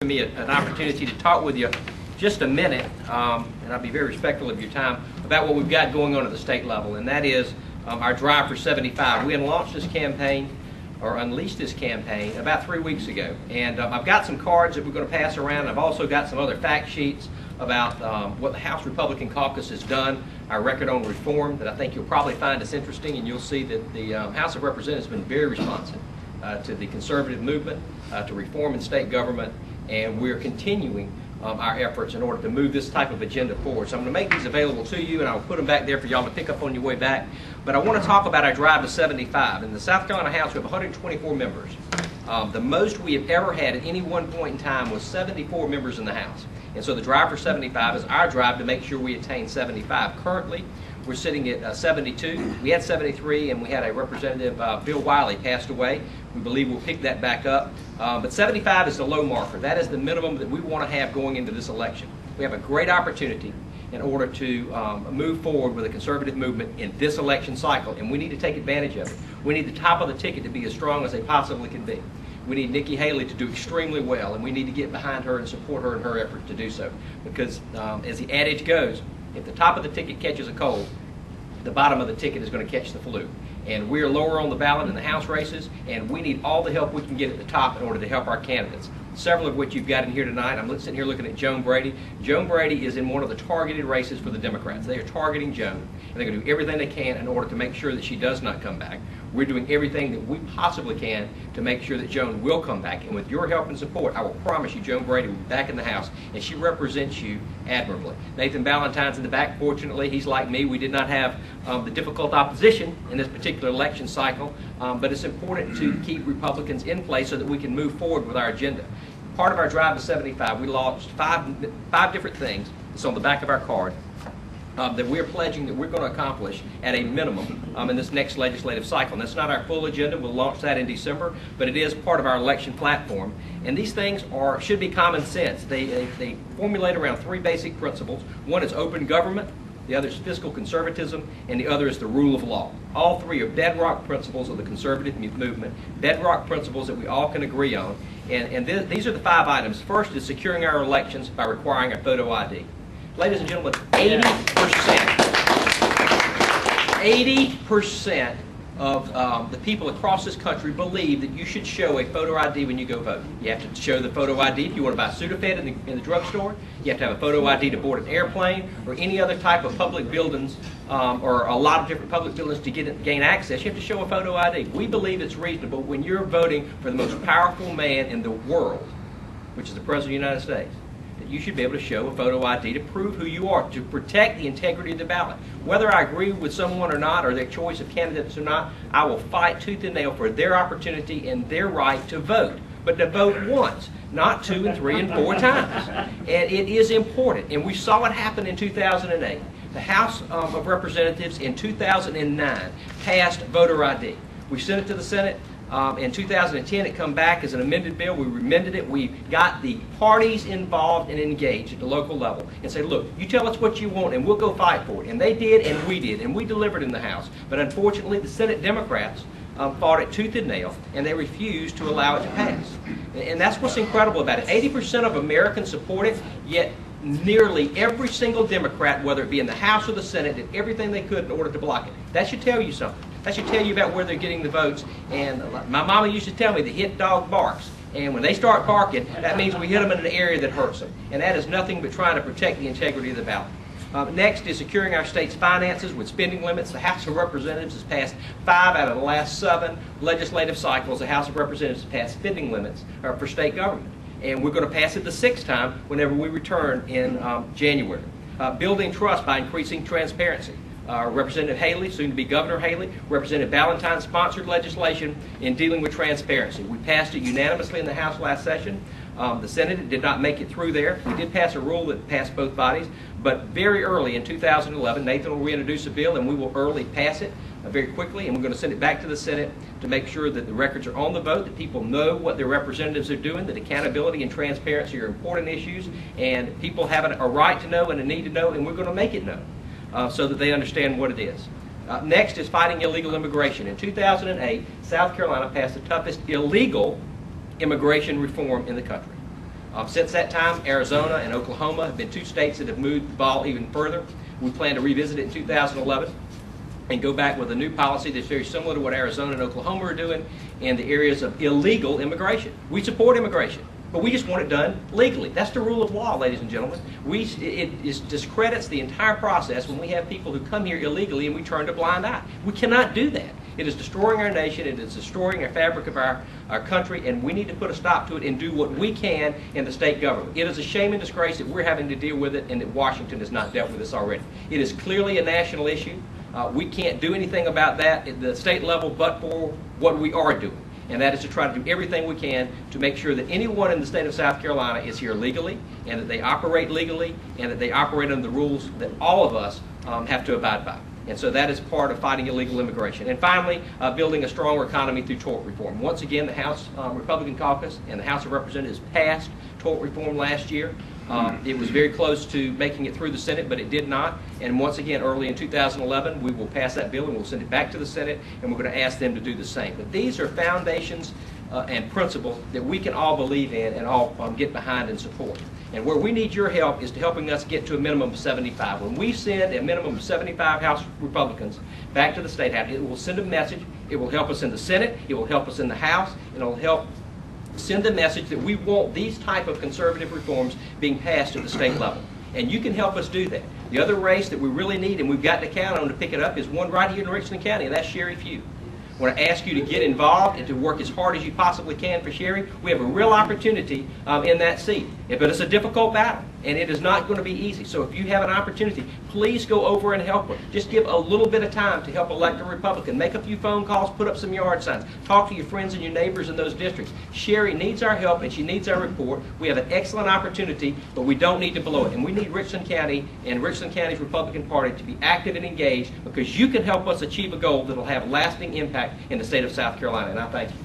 Give me an opportunity to talk with you just a minute, and I'll be very respectful of your time, about what we've got going on at the state level, and that is our Drive for 75. We had launched this campaign, or unleashed this campaign, about 3 weeks ago. And I've got some cards that we're going to pass around. I've also got some other fact sheets about what the House Republican Caucus has done, our record on reform, that I think you'll probably find us interesting, and you'll see that the House of Representatives has been very responsive to the conservative movement, to reform in state government, and we're continuing our efforts in order to move this type of agenda forward. So I'm going to make these available to you, and I'll put them back there for y'all to pick up on your way back. But I want to talk about our Drive to 75. In the South Carolina House, we have 124 members. The most we have ever had at any one point in time was 74 members in the House. And so the Drive for 75 is our drive to make sure we attain 75. Currently, we're sitting at 72. We had 73, and we had a representative, Bill Wiley, passed away. We believe we'll pick that back up. But 75 is the low marker. That is the minimum that we want to have going into this election. We have a great opportunity in order to move forward with a conservative movement in this election cycle, and we need to take advantage of it. We need the top of the ticket to be as strong as they possibly can be. We need Nikki Haley to do extremely well, and we need to get behind her and support her in her effort to do so. Because as the adage goes, if the top of the ticket catches a cold, the bottom of the ticket is going to catch the flu. And we're lower on the ballot in the House races, and we need all the help we can get at the top in order to help our candidates. Several of which you've got in here tonight. I'm sitting here looking at Joan Brady. Joan Brady is in one of the targeted races for the Democrats. They are targeting Joan, and they're going to do everything they can in order to make sure that she does not come back. We're doing everything that we possibly can to make sure that Joan will come back. And with your help and support, I will promise you Joan Brady will be back in the House, and she represents you admirably. Nathan Ballantyne's in the back. Fortunately, he's like me. We did not have the difficult opposition in this particular election cycle, but it's important to keep Republicans in place so that we can move forward with our agenda. Part of our Drive to 75, we launched five different things. It's on the back of our card. That we're pledging that we're going to accomplish at a minimum in this next legislative cycle. And that's not our full agenda. We'll launch that in December, but it is part of our election platform. And these things should be common sense. They formulate around three basic principles. One is open government, the other is fiscal conservatism, and the other is the rule of law. All three are bedrock principles of the conservative movement, bedrock principles that we all can agree on. And these are the 5 items. First is securing our elections by requiring a photo ID. Ladies and gentlemen, 80% of the people across this country believe that you should show a photo ID when you go vote. You have to show the photo ID if you want to buy Sudafed in the drugstore. You have to have a photo ID to board an airplane or any other type of public buildings or a lot of different public buildings to gain access. You have to show a photo ID. We believe it's reasonable when you're voting for the most powerful man in the world, which is the President of the United States, that you should be able to show a photo ID to prove who you are, to protect the integrity of the ballot. Whether I agree with someone or not, or their choice of candidates or not, I will fight tooth and nail for their opportunity and their right to vote. But to vote once, not 2 and 3 and 4 times. And it is important. And we saw it happen in 2008. The House of Representatives in 2009 passed voter ID. We sent it to the Senate. In 2010, it come back as an amended bill. We amended it. We got the parties involved and engaged at the local level and said, look, you tell us what you want and we'll go fight for it. And they did, and we delivered in the House. But unfortunately, the Senate Democrats fought it tooth and nail, and they refused to allow it to pass. And that's what's incredible about it. 80% of Americans support it, yet nearly every single Democrat, whether it be in the House or the Senate, did everything they could in order to block it. That should tell you something. That should tell you about where they're getting the votes. And my mama used to tell me the hit dog barks. And when they start barking, that means we hit them in an area that hurts them. And that is nothing but trying to protect the integrity of the ballot. Next is securing our state's finances with spending limits. The House of Representatives has passed 5 out of the last 7 legislative cycles. The House of Representatives has passed spending limits for state government. And we're going to pass it the 6th time whenever we return in January. Building trust by increasing transparency. Representative Haley, soon to be Governor Haley, Representative Ballantyne sponsored legislation in dealing with transparency. We passed it unanimously in the House last session. The Senate did not make it through there. We did pass a rule that passed both bodies, but very early in 2011, Nathan will reintroduce a bill and we will early pass it very quickly, and we're going to send it back to the Senate to make sure that the records are on the vote, that people know what their representatives are doing, that accountability and transparency are important issues, and people have a right to know and a need to know, and we're going to make it known so that they understand what it is. Next is fighting illegal immigration. In 2008, South Carolina passed the toughest illegal immigration reform in the country. Since that time, Arizona and Oklahoma have been two states that have moved the ball even further. We plan to revisit it in 2011 and go back with a new policy that's very similar to what Arizona and Oklahoma are doing in the areas of illegal immigration. We support immigration, but we just want it done legally. That's the rule of law, ladies and gentlemen. It discredits the entire process when we have people who come here illegally and we turn a blind eye. We cannot do that. It is destroying our nation. It is destroying our fabric of our country, and we need to put a stop to it and do what we can in the state government. It is a shame and disgrace that we're having to deal with it and that Washington has not dealt with this already. It is clearly a national issue. We can't do anything about that at the state level but for what we are doing, and that is to try to do everything we can to make sure that anyone in the state of South Carolina is here legally, and that they operate legally, and that they operate under the rules that all of us have to abide by. And so that is part of fighting illegal immigration. And finally, building a stronger economy through tort reform. Once again, the House Republican Caucus and the House of Representatives passed tort reform last year. It was very close to making it through the Senate, but it did not. And once again, early in 2011, we will pass that bill and we'll send it back to the Senate, and we're going to ask them to do the same. But these are foundations and principles that we can all believe in and all get behind and support. And where we need your help is to helping us get to a minimum of 75. When we send a minimum of 75 House Republicans back to the State House, it will send a message. It will help us in the Senate. It will help us in the House. And it will help send a message that we want these type of conservative reforms being passed at the state level. And you can help us do that. The other race that we really need, and we've got to count on to pick it up, is one right here in Richland County, and that's Sherry Few. I want to ask you to get involved and to work as hard as you possibly can for Sherry. We have a real opportunity in that seat. But it's a difficult battle, and it is not going to be easy. So if you have an opportunity, please go over and help her. Just give a little bit of time to help elect a Republican. Make a few phone calls, put up some yard signs. Talk to your friends and your neighbors in those districts. Sherry needs our help, and she needs our report. We have an excellent opportunity, but we don't need to blow it. And we need Richland County and Richland County's Republican Party to be active and engaged, because you can help us achieve a goal that will have lasting impact in the state of South Carolina. And I thank you.